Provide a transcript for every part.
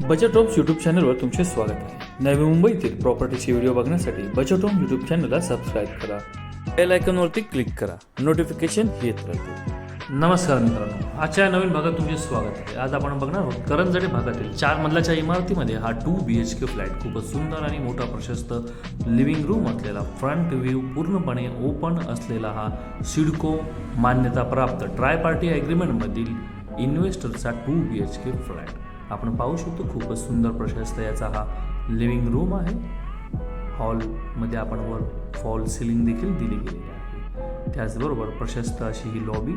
Budget homes YouTube चॅनलवर तुमचे स्वागत आहे. नवी मुंबईतील प्रॉपर्टीचे व्हिडिओ बघण्यासाठी बजेट होम यूट्यूब चॅनलला सबस्क्राईब करा. बेल आयकॉनवरती क्लिक करा. नोटिफिकेशन येत राहतील. नमस्कार मित्रांनो, आजच्या नवीन भागात तुमचे स्वागत आहे. आज आपण बघणार आहोत करंजडे भागातील 4 मजल्याच्या इमारतीमध्ये हा 2 BHK फ्लॅट. खूपच सुंदर आणि मोठा प्रशस्त लिव्हिंग रूम असलेला, फ्रंट व्ह्यू पूर्णपणे ओपन असलेला हा सिडको मान्यता प्राप्त ट्राय पार्टी ॲग्रीमेंटमधील इन्व्हेस्टरचा 2 BHK फ्लॅट आपण पाहू शकतो. खूपच सुंदर प्रशस्त याचा हा लिव्हिंग रूम आहे. हॉलमध्ये आपण वर फॉल सिलिंग देखील दिली गेलेली आहे. त्याचबरोबर प्रशस्त अशी ही लॉबी.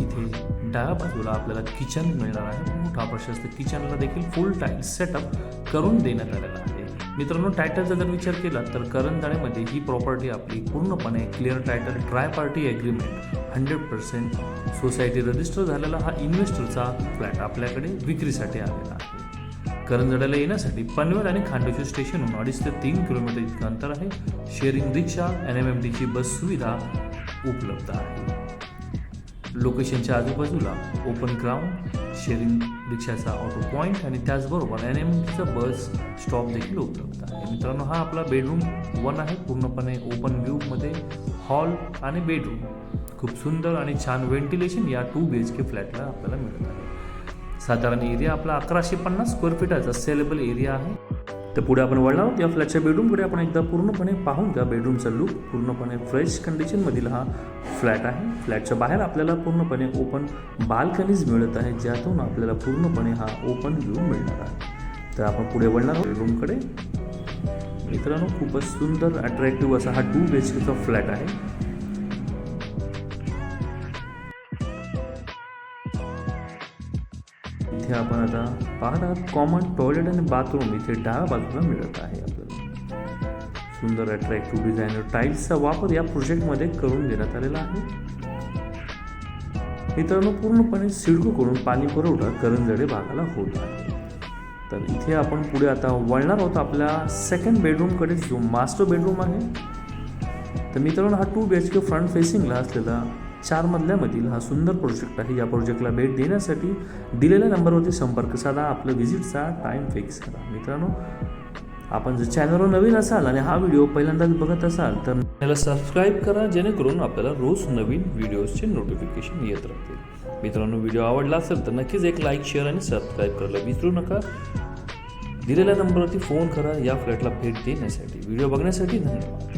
इथे डाव्या बाजूला आपल्याला किचन मिळणार आहे. मोठा प्रशस्त किचनला देखील फुल टाईल्स सेटअप करून देण्यात आलेला आहे. मित्रांनो, टायटलचा जर विचार केला तर करंजडेमध्ये ही प्रॉपर्टी आपली पूर्णपणे clear title try party agreement 100% society register झालेला हा इन्व्हेस्टरचा फ्लॅट आपल्याकडे विक्रीसाठी आलेला आहे. करंजड्याला येण्यासाठी पनवेल आणि खांडोशी स्टेशनहून 2.5 ते 3 किलोमीटर इतकं अंतर आहे. शेअरिंग रिक्षा, NMMTची बस सुविधा उपलब्ध आहे. लोकेशनच्या आजूबाजूला ओपन ग्राउंड, शेअरिंग रिक्षाचा ऑटो पॉईंट आणि त्याचबरोबर NMMTचा बस स्टॉप देखील उपलब्ध आहे. मित्रांनो, हा आपला बेडरूम 1 आहे. पूर्णपणे ओपन व्ह्यूमध्ये हॉल आणि बेडरूम. खूप सुंदर आणि छान व्हेंटिलेशन या 2 BHK फ्लॅटला आपल्याला मिळत आहे. साधारण एरिया आपला 1150 स्क्वेअर फीटाचा सेलेबल एरिया आहे. तर पुढे आपण वळणार आहोत या फ्लॅटच्या बेडरूमकडे. आपण एकदा पूर्णपणे पाहून घ्या. बेडरूमचा लुक पूर्णपणे फ्रेश कंडिशनमधील हा फ्लॅट आहे. फ्लॅटच्या बाहेर आपल्याला पूर्णपणे ओपन बाल्कनीज मिळत आहे, ज्यातून आपल्याला पूर्णपणे हा ओपन व्ह्यू मिळणार आहे. तर आपण पुढे वळणार आहोत बेडरूमकडे. मित्रांनो, खूपच सुंदर अट्रॅक्टिव्ह असा हा 2 BHKचा फ्लॅट आहे. इथे आपण आता पाहत आहात कॉमन टॉयलेट आणि बाथरूम इथे डाव्या बाजूला मिळत आहे आपल्याला. सुंदर अट्रॅक्टिव्ह डिझायनर टाईल्सचा वापर या प्रोजेक्टमध्ये करून देण्यात आलेला आहे. मित्रांनो, पूर्णपणे सिडकोकडून पाणी पुरवठा करंजडे भागाला होत आहे. तर इथे आपण पुढे आता वळणार आहोत आपल्या सेकंड बेडरूमकडे, जो मास्टर बेडरूम आहे. तर मित्रांनो, हा 2 BHK फ्रंट फेसिंगला असलेला 4 मजल्यामधील हा सुंदर प्रोजेक्ट आहे. या प्रोजेक्टला भेट देण्यासाठी दिलेल्या नंबरवरती संपर्क साधा. आपलं व्हिजिटचा टाईम फिक्स करा. मित्रांनो, आपण जर चॅनलवर नवीन असाल आणि हा व्हिडिओ पहिल्यांदाच बघत असाल तर चॅनलला सबस्क्राईब करा, जेणेकरून आपल्याला रोज नवीन व्हिडिओजचे नोटिफिकेशन येत राहतील. मित्रांनो, व्हिडिओ आवडला असेल तर नक्कीच एक लाईक, शेअर आणि सबस्क्राईब करायला विसरू नका. दिलेल्या नंबरवरती फोन करा या फ्लॅटला भेट देण्यासाठी. व्हिडिओ बघण्यासाठी धन्यवाद.